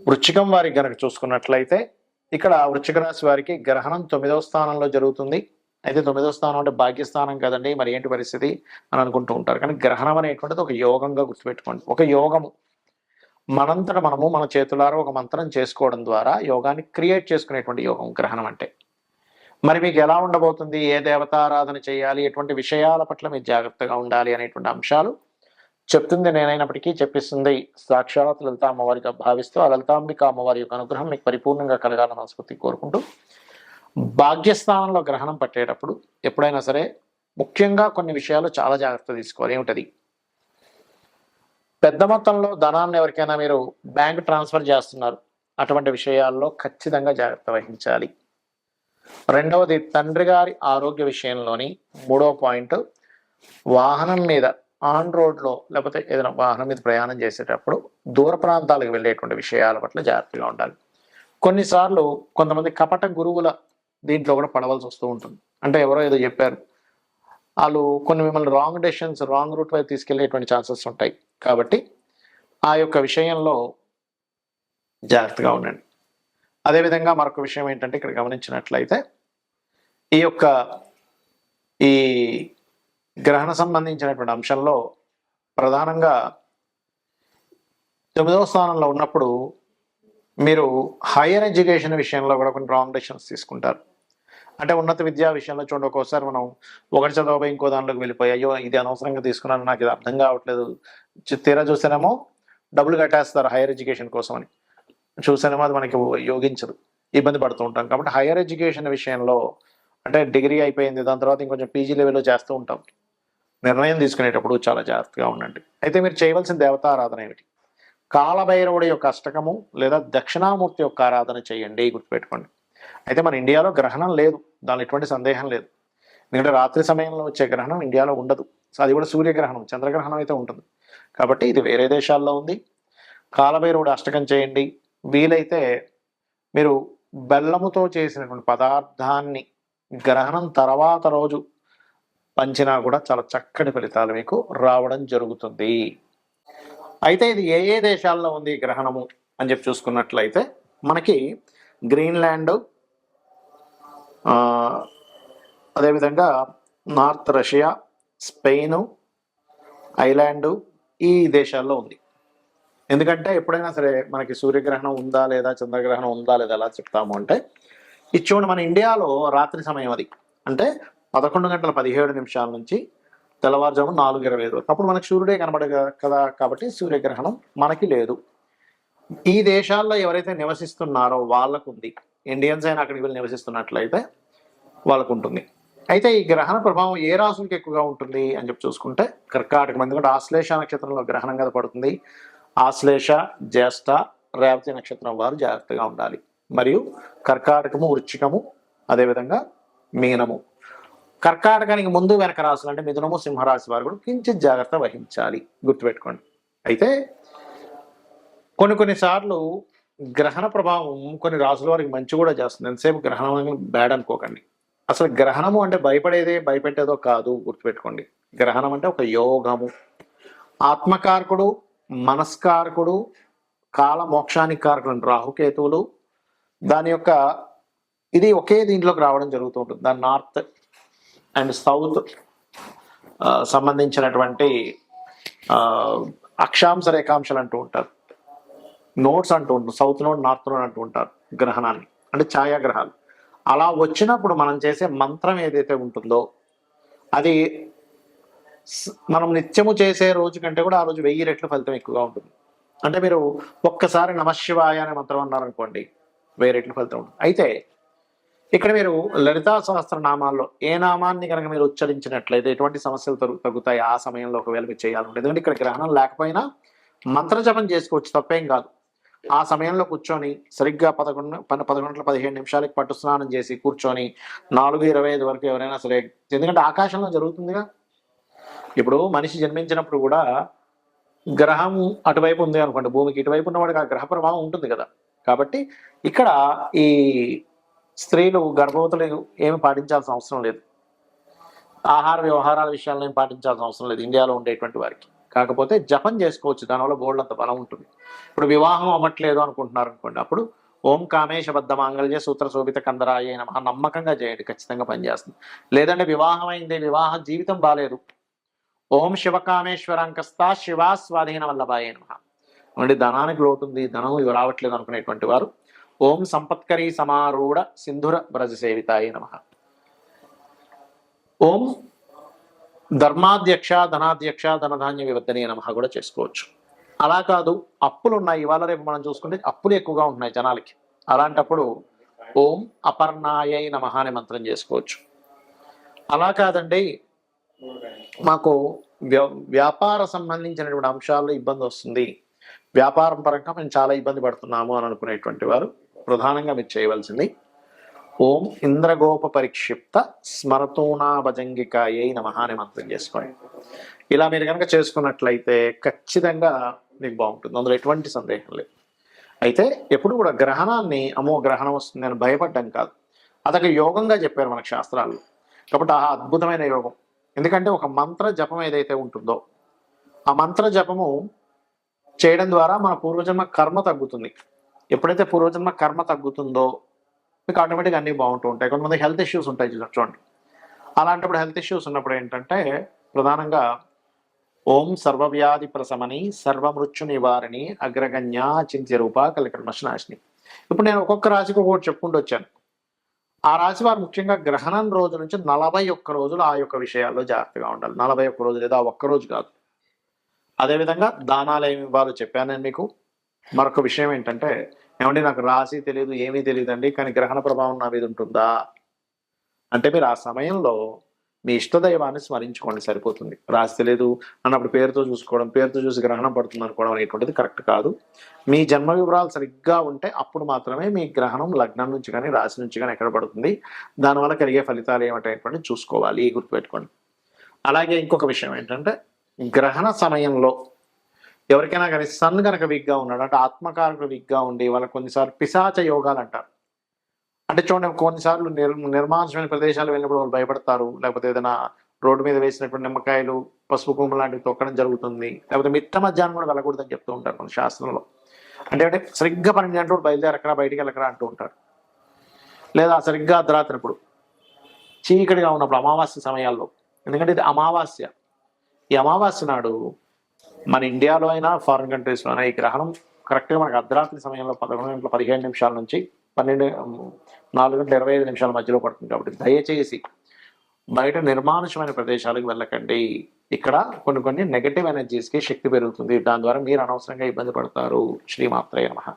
వృశ్చికం వారికి గనక చూసుకున్నట్లయితే ఇక్కడ వృశ్చిక రాశి వారికి గ్రహణం 9వ స్థానంలో జరుగుతుంది. అయితే 9వ స్థానం అంటే భాగ్యస్థానం కదండి, మరి ఏంటి పరిస్థితి అని అనుకుంటూ ఉంటారు. కానీ గ్రహణం అనేటువంటిది ఒక యోగంగా గుర్తుపెట్టుకోండి. ఒక యోగము మనంతట మనము మన చేతులారా ఒక మంత్రం చేసుకోవడం ద్వారా యోగాన్ని క్రియేట్ చేసుకునేటువంటి యోగం గ్రహణం అంటే. మరి మీకు ఎలా ఉండబోతుంది, ఏ దేవతారాధన చేయాలి, ఎటువంటి విషయాల పట్ల మీరు జాగ్రత్తగా ఉండాలి అనేటువంటి అంశాలు చెప్తుంది నేనైనప్పటికీ చెప్పిస్తుంది సాక్షాత్ లలిత అమ్మవారిగా భావిస్తూ ఆ లలితాంబిక అమ్మవారి యొక్క అనుగ్రహం మీకు పరిపూర్ణంగా కలగాలని మనస్ఫూర్తి కోరుకుంటూ, భాగ్యస్థానంలో గ్రహణం పట్టేటప్పుడు ఎప్పుడైనా సరే ముఖ్యంగా కొన్ని విషయాలు చాలా జాగ్రత్త తీసుకోవాలి. ఏమిటది? పెద్ద మొత్తంలో ధనాన్ని ఎవరికైనా మీరు బ్యాంక్ ట్రాన్స్ఫర్ చేస్తున్నారు, అటువంటి విషయాల్లో ఖచ్చితంగా జాగ్రత్త వహించాలి. రెండవది తండ్రి గారి ఆరోగ్య విషయంలోని. మూడవ పాయింట్ వాహనం మీద ఆన్ రోడ్లో లేకపోతే ఏదైనా వాహనం మీద ప్రయాణం చేసేటప్పుడు దూర ప్రాంతాలకు వెళ్ళేటువంటి విషయాల పట్ల జాగ్రత్తగా ఉండాలి. కొన్నిసార్లు కొంతమంది కపట గురువుల దీంట్లో కూడా పడవలసి వస్తూ ఉంటుంది. అంటే ఎవరో ఏదో చెప్పారు, వాళ్ళు కొన్ని మిమ్మల్ని రాంగ్ డెసిషన్స్, రాంగ్ రూట్ వైపు తీసుకెళ్లేటువంటి ఛాన్సెస్ ఉంటాయి. కాబట్టి ఆ యొక్క విషయంలో జాగ్రత్తగా ఉండండి. అదేవిధంగా మరొక విషయం ఏంటంటే ఇక్కడ గమనించినట్లయితే ఈ యొక్క ఈ గ్రహణ సంబంధించినటువంటి అంశంలో ప్రధానంగా 9వ స్థానంలో ఉన్నప్పుడు మీరు హైయర్ ఎడ్యుకేషన్ విషయంలో కూడా కొన్ని రాంగ్ డెసిషన్స్ తీసుకుంటారు. అంటే ఉన్నత విద్యా విషయంలో చూడండి, ఒక్కోసారి మనం ఒకటి చదవబోయి ఇంకో దాంట్లోకి వెళ్ళిపోయి అయ్యో ఇది అనవసరంగా తీసుకున్నాను, నాకు ఇది అర్థం కావట్లేదు, తీరా చూస్తేనేమో డబ్బులు కట్టేస్తారు హైయర్ ఎడ్యుకేషన్ కోసం అని, చూస్తేనేమో అది మనకి యోగించదు, ఇబ్బంది పడుతూ ఉంటాం. కాబట్టి హైయర్ ఎడ్యుకేషన్ విషయంలో అంటే డిగ్రీ అయిపోయింది, దాని తర్వాత ఇంకొంచెం పీజీ లెవెల్లో చేస్తూ ఉంటాం, నిర్ణయం తీసుకునేటప్పుడు చాలా జాగ్రత్తగా ఉండండి. అయితే మీరు చేయవలసిన దేవతారాధన ఏమిటి? కాలభైరవుడి యొక్క అష్టకము లేదా దక్షిణామూర్తి యొక్క ఆరాధన చేయండి, గుర్తుపెట్టుకోండి. అయితే మన ఇండియాలో గ్రహణం లేదు, దానిలో ఎటువంటి సందేహం లేదు. ఎందుకంటే రాత్రి సమయంలో వచ్చే గ్రహణం ఇండియాలో ఉండదు, అది కూడా సూర్యగ్రహణం, చంద్రగ్రహణం అయితే ఉంటుంది. కాబట్టి ఇది వేరే దేశాల్లో ఉంది. కాలభైరవుడి అష్టకం చేయండి. వీలైతే మీరు బెల్లముతో చేసినటువంటి పదార్థాన్ని గ్రహణం తర్వాత రోజు పంచినా కూడా చాలా చక్కటి ఫలితాలు మీకు రావడం జరుగుతుంది. అయితే ఇది ఏ ఏ దేశాల్లో ఉంది గ్రహణము అని చెప్పి చూసుకున్నట్లయితే మనకి గ్రీన్లాండ్, అదేవిధంగా నార్త్ రష్యా, స్పెయిన్, ఐలాండ్, ఈ దేశాల్లో ఉంది. ఎందుకంటే ఎప్పుడైనా సరే మనకి సూర్యగ్రహణం ఉందా లేదా, చంద్రగ్రహణం ఉందా లేదా ఎలా చెప్తాము అంటే, ఇది చూడండి మన ఇండియాలో రాత్రి సమయం అది, అంటే 11:17 నుంచి తెల్లవారుజాము 4:25 వరకు, అప్పుడు మనకి సూర్యుడే కనబడదు కదా, కాబట్టి సూర్యగ్రహణం మనకి లేదు. ఈ దేశాల్లో ఎవరైతే నివసిస్తున్నారో వాళ్ళకు ఉంది. ఇండియన్స్ అయినా అక్కడికి వెళ్ళి నివసిస్తున్నట్లయితే వాళ్ళకు ఉంటుంది. అయితే ఈ గ్రహణ ప్రభావం ఏ రాశులకి ఎక్కువగా ఉంటుంది అని చెప్పి చూసుకుంటే కర్కాటకం, ఎందుకంటే ఆశ్లేష నక్షత్రంలో గ్రహణం కదా పడుతుంది. ఆశ్లేష, జ్యేష్ఠ, రేవతి నక్షత్రం వారు జాగ్రత్తగా ఉండాలి. మరియు కర్కాటకము, వృశ్చికము, అదేవిధంగా మీనము. కర్కాటకానికి ముందు వెనక రాశులు అంటే మిథునము, సింహరాశి వారు కూడా కించిత్ జాగ్రత్త వహించాలి, గుర్తుపెట్టుకోండి. అయితే కొన్నిసార్లు గ్రహణ ప్రభావం కొన్ని రాశుల వారికి మంచి కూడా చేస్తుంది. ఎంతసేపు గ్రహణం బ్యాడ్ అనుకోకండి. అసలు గ్రహణము అంటే భయపెట్టేదో కాదు, గుర్తుపెట్టుకోండి. గ్రహణం అంటే ఒక యోగము, ఆత్మకారకుడు, మనస్కారకుడు, కాల మోక్షానికి కారకుడు రాహుకేతువులు, దాని యొక్క ఇది ఒకే దీంట్లోకి రావడం జరుగుతూ ఉంటుంది. దాని నార్త్ అండ్ సౌత్ సంబంధించినటువంటి అక్షాంశ రేఖాంశాలు అంటూ ఉంటారు, నోట్స్ అంటూ ఉంటారు, సౌత్ నోడ్, నార్త్ నోడ్ అంటూ ఉంటారు గ్రహణాన్ని, అంటే ఛాయాగ్రహాలు. అలా వచ్చినప్పుడు మనం చేసే మంత్రం ఏదైతే ఉంటుందో అది మనం నిత్యము చేసే రోజు కంటే కూడా ఆ రోజు 1000 రెట్ల ఫలితం ఎక్కువగా ఉంటుంది. అంటే మీరు ఒక్కసారి నమశివాయ అనే మంత్రం అన్నారనుకోండి, 1000 రెట్ల ఫలితం ఉంటుంది. అయితే ఇక్కడ మీరు లలితా సహస్ర నామాల్లో ఏ నామాన్ని కనుక మీరు ఉచ్చరించినట్లయితే ఎటువంటి సమస్యలు తగ్గుతాయి ఆ సమయంలో ఒకవేళ మీరు చేయాలంటే. ఎందుకంటే ఇక్కడ గ్రహణం లేకపోయినా మంత్ర జపం చేసుకోవచ్చు, తప్పేం కాదు. ఆ సమయంలో కూర్చొని సరిగ్గా 11:15 పట్టు స్నానం చేసి కూర్చొని 4:25 వరకు ఎవరైనా సరే, ఎందుకంటే ఆకాశంలో జరుగుతుందిగా. ఇప్పుడు మనిషి జన్మించినప్పుడు కూడా గ్రహం అటువైపు ఉంది అనుకోండి, భూమికి ఇటువైపు ఉన్నవాడికి ఆ గ్రహ ప్రభావం ఉంటుంది కదా. కాబట్టి ఇక్కడ ఈ స్త్రీలు గర్భవతులు ఏమి పాటించాల్సిన అవసరం లేదు, ఆహార వ్యవహారాల విషయాల్లో ఏమి పాటించాల్సిన అవసరం లేదు ఇండియాలో ఉండేటువంటి వారికి. కాకపోతే జపం చేసుకోవచ్చు, దానివల్ల బోల్డంత బలం ఉంటుంది. ఇప్పుడు వివాహం అవ్వట్లేదు అనుకుంటున్నారు అనుకోండి, అప్పుడు ఓం కామేశబద్ధ మాంగళ్య సూత్ర శోభిత కందరాయ నమః నమ్మకంగా చేయండి, ఖచ్చితంగా పనిచేస్తుంది. లేదంటే వివాహం అయింది, వివాహ జీవితం బాలేదు, ఓం శివకామేశ్వరాంకస్తా శివా స్వాధీన వల్లభాయ నమః. అంటే ధనానికి లోటు ఉంది, ధనం ఇవి రావట్లేదు అనుకునేటువంటి వారు ఓం సంపత్కరీ సమారూఢ సింధుర బ్రజ సేవితాయ నమః. ఓం ధర్మాధ్యక్ష ధనాధ్యక్ష ధనధాన్య వివర్ధనీయ నమః కూడా చేసుకోవచ్చు. అలా కాదు, అప్పులు ఉన్నాయి, ఇవాళ రేపు మనం చూసుకుంటే అప్పులు ఎక్కువగా ఉంటున్నాయి జనాలకి, అలాంటప్పుడు ఓం అపర్ణాయై నమః అనే మంత్రం చేసుకోవచ్చు. అలా కాదండి, మాకు వ్యాపార సంబంధించినటువంటి అంశాల్లో ఇబ్బంది వస్తుంది, వ్యాపారం పరంగా మేము చాలా ఇబ్బంది పడుతున్నాము అని అనుకునేటువంటి వారు ప్రధానంగా మీరు చేయవలసింది ఓం ఇంద్రగోప పరిక్షిప్త స్మరతూనాభజంగికాయై నమః అనే మంత్రం చేసుకోండి. ఇలా మీరు కనుక చేసుకున్నట్లయితే ఖచ్చితంగా మీకు బాగుంటుంది, అందులో ఎటువంటి సందేహం లేదు. అయితే ఎప్పుడు కూడా గ్రహణాన్ని అమ్మో గ్రహణం వస్తుంది అని భయపడ్డం కాదు, అదొక యోగంగా చెప్పారు మనకు శాస్త్రాల్లో. కాబట్టి ఆ అద్భుతమైన యోగం, ఎందుకంటే ఒక మంత్ర జపం ఏదైతే ఉంటుందో ఆ మంత్ర జపము చేయడం ద్వారా మన పూర్వజన్మ కర్మ తగ్గుతుంది. ఎప్పుడైతే పూర్వజన్మ కర్మ తగ్గుతుందో మీకు ఆటోమేటిక్గా అన్నీ బాగుంటూ ఉంటాయి. కొంతమంది హెల్త్ ఇష్యూస్ ఉంటాయి చూడండి, అలాంటప్పుడు హెల్త్ ఇష్యూస్ ఉన్నప్పుడు ఏంటంటే ప్రధానంగా ఓం సర్వవ్యాధి ప్రశమని సర్వమృత్యు నివారణి అగ్రగణ్య చింత్య రూప కలికర్మశనాశిని. ఇప్పుడు నేను ఒక్కొక్క రాశికి ఒక్కొక్కటి చెప్పుకుంటూ వచ్చాను. ఆ రాశి వారు ముఖ్యంగా గ్రహణం రోజు నుంచి 41 రోజులు ఆ యొక్క విషయాల్లో జాగ్రత్తగా ఉండాలి. 41 రోజులు లేదా ఒక్కరోజు కాదు. అదేవిధంగా దానాలు ఏమి ఇవ్వాలో చెప్పాను నేను మీకు. మరొక విషయం ఏంటంటే, ఏమంటే నాకు రాశి తెలియదు ఏమీ తెలియదండి కానీ గ్రహణ ప్రభావం నా మీద ఉంటుందా అంటే, మీరు ఆ సమయంలో మీ ఇష్టదైవాన్ని స్మరించుకోండి సరిపోతుంది. రాశి తెలియదు అన్నప్పుడు పేరుతో చూసుకోవడం, పేరుతో చూసి గ్రహణం పడుతుంది అనుకోవడం అనేటువంటిది కరెక్ట్ కాదు. మీ జన్మ వివరాలు సరిగ్గా ఉంటే అప్పుడు మాత్రమే మీ గ్రహణం లగ్నం నుంచి కానీ రాశి నుంచి కానీ ఎక్కడ పడుతుంది, దానివల్ల కలిగే ఫలితాలు ఏమిటనేటువంటి చూసుకోవాలి, గుర్తుపెట్టుకోండి. అలాగే ఇంకొక విషయం ఏంటంటే, గ్రహణ సమయంలో ఎవరికైనా కానీ సన్ కనుక వీక్గా ఉన్నాడు అంటే ఆత్మకారకుడు వీక్గా ఉండి వాళ్ళకి కొన్నిసార్లు పిశాచ యోగాలు అంటారు. అంటే చూడండి, కొన్నిసార్లు నిర్మానుషమైన ప్రదేశాలు వెళ్ళినప్పుడు వాళ్ళు భయపడతారు, లేకపోతే ఏదైనా రోడ్డు మీద వేసినటువంటి నిమ్మకాయలు పసుపు కుంకుమ లాంటివి తొక్కడం జరుగుతుంది, లేకపోతే మిట్ట మధ్యాహ్నం కూడా వెళ్ళకూడదని చెప్తూ ఉంటారు మన శాస్త్రంలో. అంటే సరిగ్గా 12 గంటలు బయలుదేరకరా బయటికి వెళ్ళకరా అంటూ ఉంటారు. లేదా సరిగ్గా అర్ధరాత్రినప్పుడు చీకటిగా ఉన్నప్పుడు అమావాస్య సమయాల్లో, ఎందుకంటే ఇది అమావాస్య. ఈ అమావాస్య నాడు మన ఇండియాలో అయినా ఫారిన్ కంట్రీస్లో అయినా ఈ గ్రహణం కరెక్ట్గా మనకు అర్ధరాత్రి సమయంలో 11:15 నుంచి 4:25 మధ్యలో పడుతుంది. కాబట్టి దయచేసి బయట నిర్మానుషమైన ప్రదేశాలకు వెళ్ళకండి. ఇక్కడ కొన్ని నెగటివ్ ఎనర్జీస్కి శక్తి పెరుగుతుంది, దాని ద్వారా మీరు అనవసరంగా ఇబ్బంది పడతారు. శ్రీమాత్రే నమః.